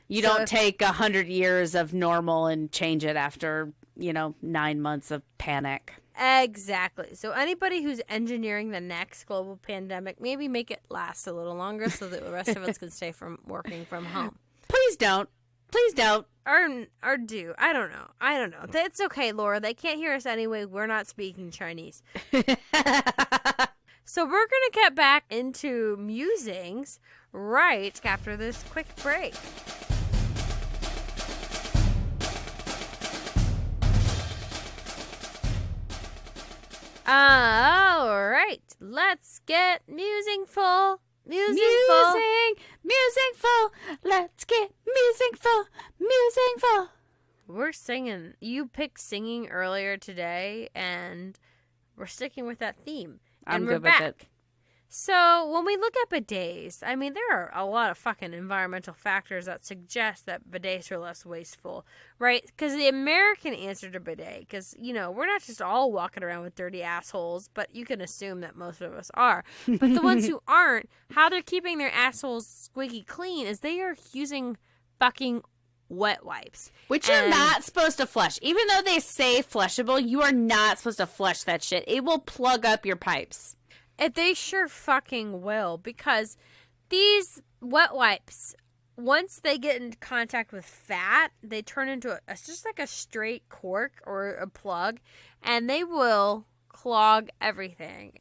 You don't take 100 years of normal and change it after, 9 months of panic. Exactly. So anybody who's engineering the next global pandemic, maybe make it last a little longer so that the rest of us can stay from working from home. Please don't. Please don't. Or do. I don't know. It's okay, Laura. They can't hear us anyway. We're not speaking Chinese. So we're going to get back into musings right after this quick break. All right. Let's get musingful. Musingful. Musingful. Let's get musingful. We're singing. You picked singing earlier today, and we're sticking with that theme. And I'm we're good back. with it. So when we look at bidets, I mean, there are a lot of fucking environmental factors that suggest that bidets are less wasteful, right? Because the American answer to bidet, because, we're not just all walking around with dirty assholes, but you can assume that most of us are. But the ones who aren't, how they're keeping their assholes squeaky clean is they are using fucking wet wipes. Which you're not supposed to flush. Even though they say flushable, you are not supposed to flush that shit. It will plug up your pipes. They sure fucking will, because these wet wipes, once they get in contact with fat, they turn into just like a straight cork or a plug, and they will clog everything.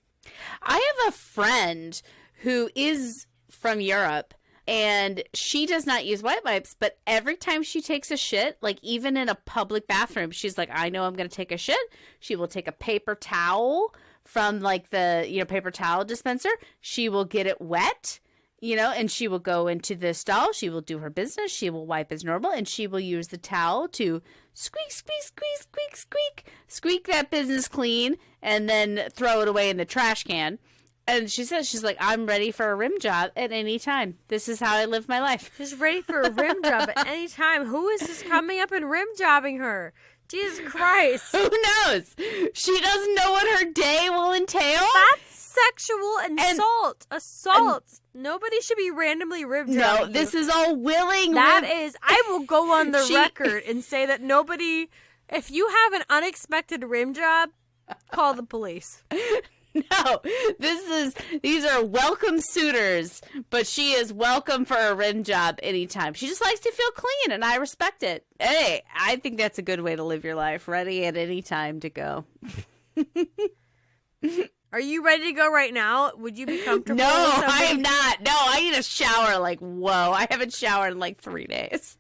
I have a friend who is from Europe, and she does not use wet wipes, but every time she takes a shit, like even in a public bathroom, she's like, I know I'm going to take a shit. She will take a paper towel from like the, paper towel dispenser. She will get it wet, and she will go into the stall. She will do her business. She will wipe as normal, and she will use the towel to squeak that business clean, and then throw it away in the trash can. And she says, she's like, I'm ready for a rim job at any time. This is how I live my life. She's ready for a rim job at any time. Who is just coming up and rim jobbing her? Jesus Christ. Who knows? She doesn't know what her day will entail. That's sexual assault. Nobody should be randomly rim jobbing. No, this is all willing. I will go on the record and say that nobody, if you have an unexpected rim job, call the police. No, these are welcome suitors, but she is welcome for a rim job anytime. She just likes to feel clean, and I respect it. Hey, I think that's a good way to live your life, ready at any time to go. Are you ready to go right now? Would you be comfortable? No, I am not. No, I need a shower whoa. I haven't showered in 3 days.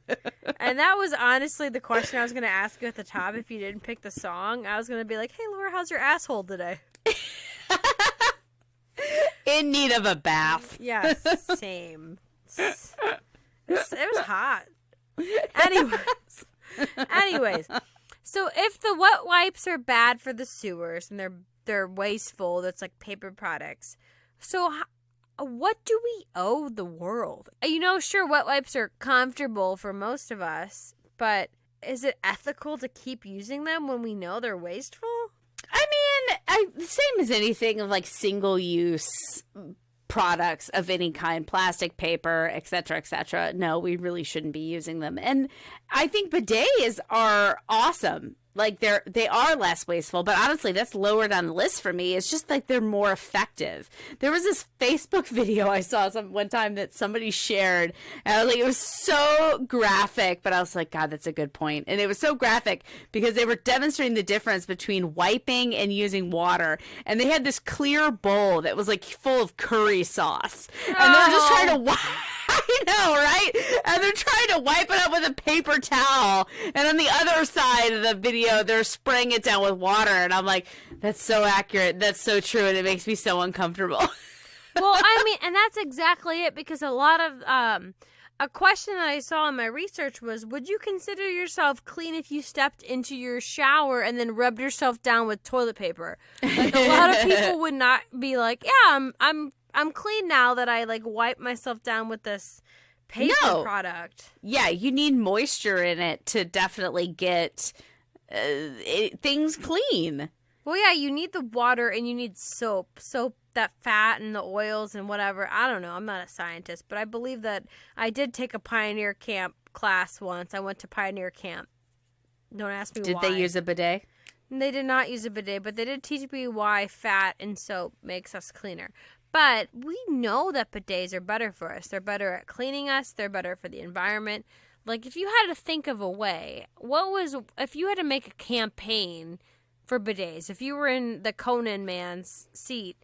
And that was honestly the question I was going to ask you at the top if you didn't pick the song. I was going to be like, hey, Laura, how's your asshole today? In need of a bath. Yeah, same. It was hot. Anyways, so if the wet wipes are bad for the sewers and they're wasteful, that's like paper products. So what do we owe the world? Sure, wet wipes are comfortable for most of us, but is it ethical to keep using them when we know they're wasteful? I mean, same as anything of single use products of any kind, plastic, paper, etc., etc. No, we really shouldn't be using them. And I think bidets are awesome. Like they are less wasteful, but honestly, that's lower down the list for me. It's just like they're more effective. There was this Facebook video I saw one time that somebody shared, and I was like, it was so graphic, but I was like, God, that's a good point. And it was so graphic because they were demonstrating the difference between wiping and using water, and they had this clear bowl that was like full of curry sauce, and they were just trying to wipe. I know, right? And they're trying to wipe it up with a paper towel. And on the other side of the video, they're spraying it down with water. And I'm like, that's so accurate. That's so true. And it makes me so uncomfortable. Well, I mean, and that's exactly it, because a lot of a question that I saw in my research was, would you consider yourself clean if you stepped into your shower and then rubbed yourself down with toilet paper? Like, a lot of people would not be like, yeah, I'm clean now that I like wipe myself down with this paper product. Yeah, you need moisture in it to definitely get things clean. Well, yeah, you need the water and you need soap. Soap, that fat and the oils and whatever. I don't know. I'm not a scientist, but I believe that I did take a Pioneer Camp class once. I went to Pioneer Camp. Don't ask me why. Did they use a bidet? They did not use a bidet, but they did teach me why fat and soap makes us cleaner. But we know that bidets are better for us. They're better at cleaning us. They're better for the environment. Like, if you had to think of a way, if you had to make a campaign for bidets, if you were in the Conan man's seat,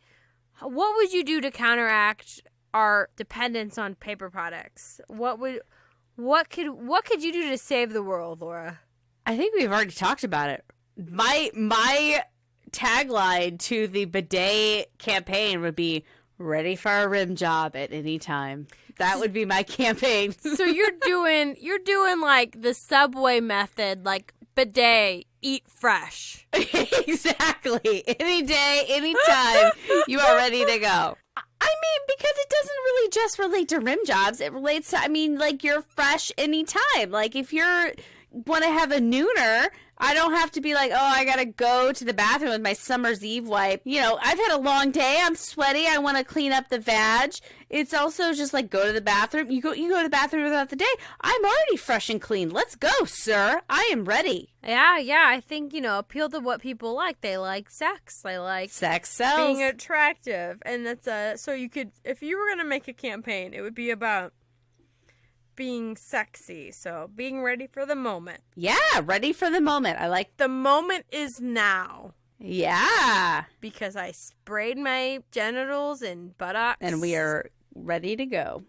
what would you do to counteract our dependence on paper products? What could you do to save the world, Laura? I think we've already talked about it. My tagline to the bidet campaign would be, ready for a rim job at any time. That would be my campaign. So you're doing like the Subway method, like bidet, eat fresh. Exactly. Any day, any time, you are ready to go. I mean, because it doesn't really just relate to rim jobs. It relates to, like, you're fresh anytime. Like, if you're want to have a nooner, I don't have to be like, oh, I gotta go to the bathroom with my summer's eve wipe. I've had a long day. I'm sweaty. I want to clean up the vag. It's also just like, go to the bathroom. You go to the bathroom throughout the day. I'm already fresh and clean. Let's go, sir. I am ready. Yeah. I think, appeal to what people like. They like sex. They like sex sells. Being attractive. And that's so you could, if you were gonna make a campaign, it would be about being sexy, so being ready for the moment. Yeah, ready for the moment. I like the moment is now. Yeah, because I sprayed my genitals and buttocks, and we are ready to go.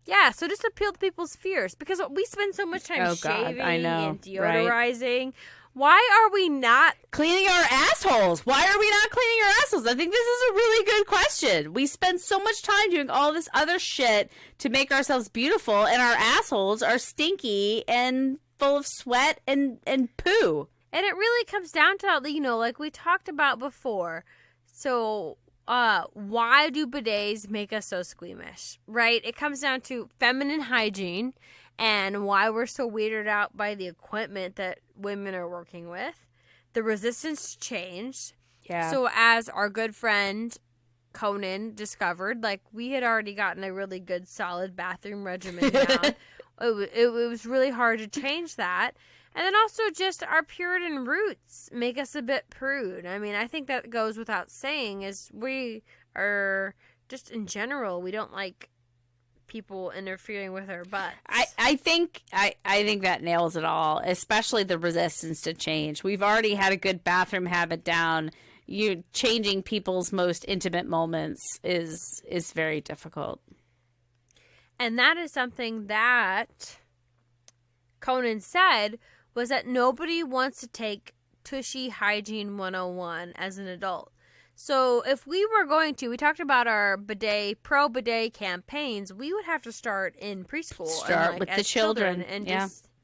Yeah, so just appeal to people's fears, because we spend so much time shaving and deodorizing. Right? Why are we not cleaning our assholes? Why are we not cleaning our assholes? I think this is a really good question. We spend so much time doing all this other shit to make ourselves beautiful, and our assholes are stinky and full of sweat and poo. And it really comes down to, like we talked about before. So, why do bidets make us so squeamish, right? It comes down to feminine hygiene and why we're so weirded out by the equipment that women are working with. The resistance to change. Yeah. So as our good friend Conan discovered, like, we had already gotten a really good solid bathroom regimen down. It was really hard to change that. And then also just our Puritan roots make us a bit prude. I mean, I think that goes without saying, is we are just in general, we don't like people interfering with our butts. I think that nails it all, especially the resistance to change. We've already had a good bathroom habit down. You changing people's most intimate moments is very difficult. And that is something that Conan said, was that nobody wants to take Tushy Hygiene 101 as an adult. So if we were going to, we talked about our pro bidet campaigns, we would have to start in preschool. Start with the children.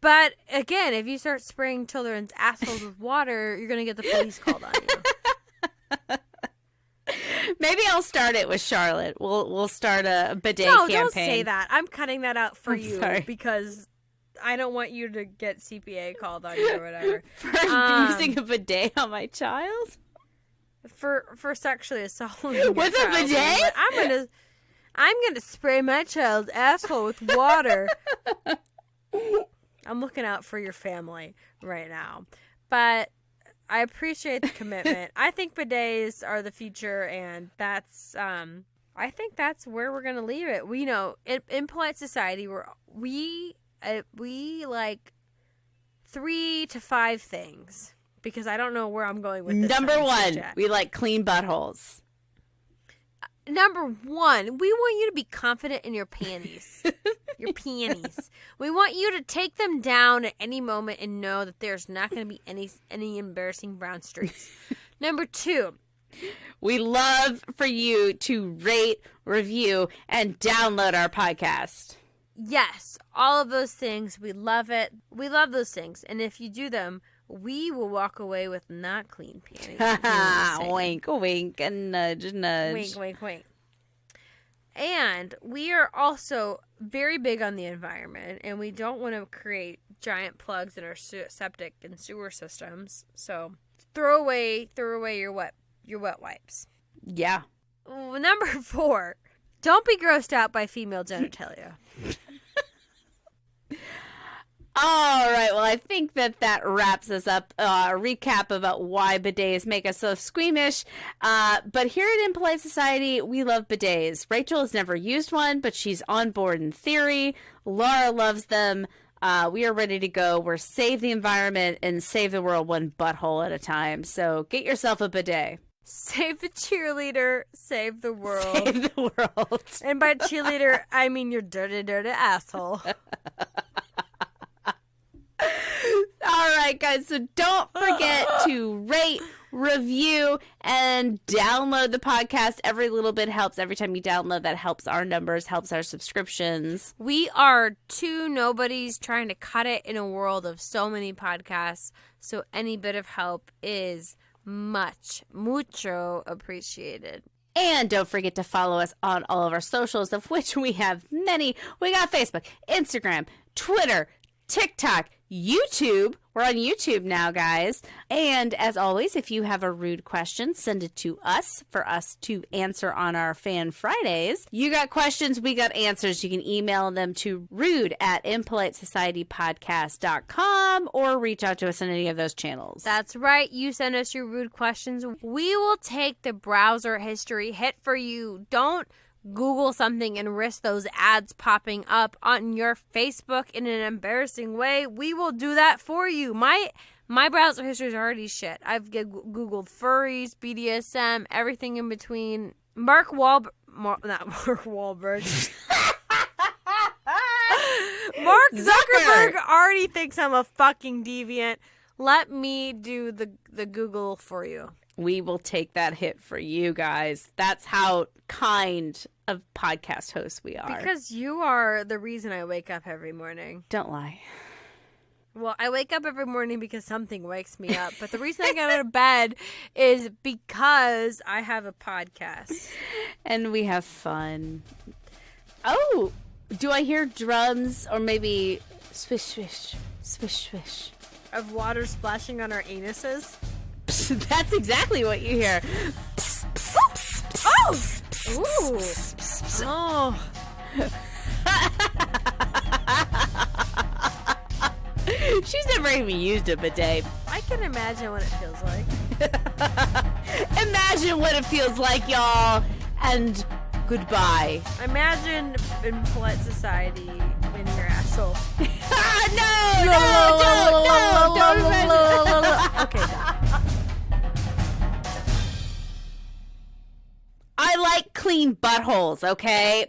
But again, if you start spraying children's assholes with water, you're going to get the police called on you. Maybe I'll start it with Charlotte. We'll start a bidet campaign. No, don't say that. I'm cutting that out for you. Sorry. Because I don't want you to get CPA called on you or whatever. For using a bidet on my child? For sexually assaulting with a bidet? I'm going to spray my child's asshole with water. I'm looking out for your family right now. But I appreciate the commitment. I think bidets are the future, and that's I think that's where we're going to leave it. We know in polite society we like 3 to 5 things, because I don't know where I'm going with this. Number 1, we like clean buttholes. Number 1, we want you to be confident in your panties. Your panties. We want you to take them down at any moment and know that there's not going to be any embarrassing brown streaks. Number 2, we love for you to rate, review, and download our podcast. Yes, all of those things. We love it. We love those things. And if you do them, we will walk away with not clean panties. Wink, wink, and nudge, nudge. Wink, wink, wink. And we are also very big on the environment, and we don't want to create giant plugs in our septic and sewer systems. So throw away your wet wipes. Yeah. Number 4, don't be grossed out by female genitalia. All right, well, I think that wraps us up. A recap about why bidets make us so squeamish. But here at Impolite Society, we love bidets. Rachel has never used one, but she's on board in theory. Laura loves them. We are ready to go. We're save the environment and save the world one butthole at a time. So get yourself a bidet. Save the cheerleader, save the world. Save the world. And by cheerleader, I mean your dirty, dirty asshole. All right, guys, so don't forget to rate, review, and download the podcast. Every little bit helps. Every time you download, that helps our numbers, helps our subscriptions. We are 2 nobodies trying to cut it in a world of so many podcasts, so any bit of help is mucho appreciated. And don't forget to follow us on all of our socials, of which we have many. We got Facebook, Instagram, Twitter, TikTok, YouTube. We're on YouTube now, guys. And as always, if you have a rude question, send it to us for us to answer on our Fan Fridays. You got questions, we got answers. You can email them to rude@impolitesocietypodcast.com or reach out to us on any of those channels. That's right. You send us your rude questions. We will take the browser history hit for you. Don't Google something and risk those ads popping up on your Facebook in an embarrassing way. We will do that for you. My browser history is already shit. I've Googled furries, BDSM, everything in between. Not Mark Wahlberg. Mark Zuckerberg already thinks I'm a fucking deviant. Let me do the Google for you. We will take that hit for you guys. That's how kind of podcast hosts we are. Because you are the reason I wake up every morning. Don't lie. Well, I wake up every morning because something wakes me up. But the reason I get out of bed is because I have a podcast. And we have fun. Oh, do I hear drums or maybe swish, swish, swish, swish? Of water splashing on our anuses? That's exactly what you hear. Oh! Ooh. Oh. She's never even used a bidet. I can imagine what it feels like. Imagine what it feels like, y'all. And goodbye. Imagine in polite society in your asshole. Don't. Okay, done. I like clean buttholes, okay?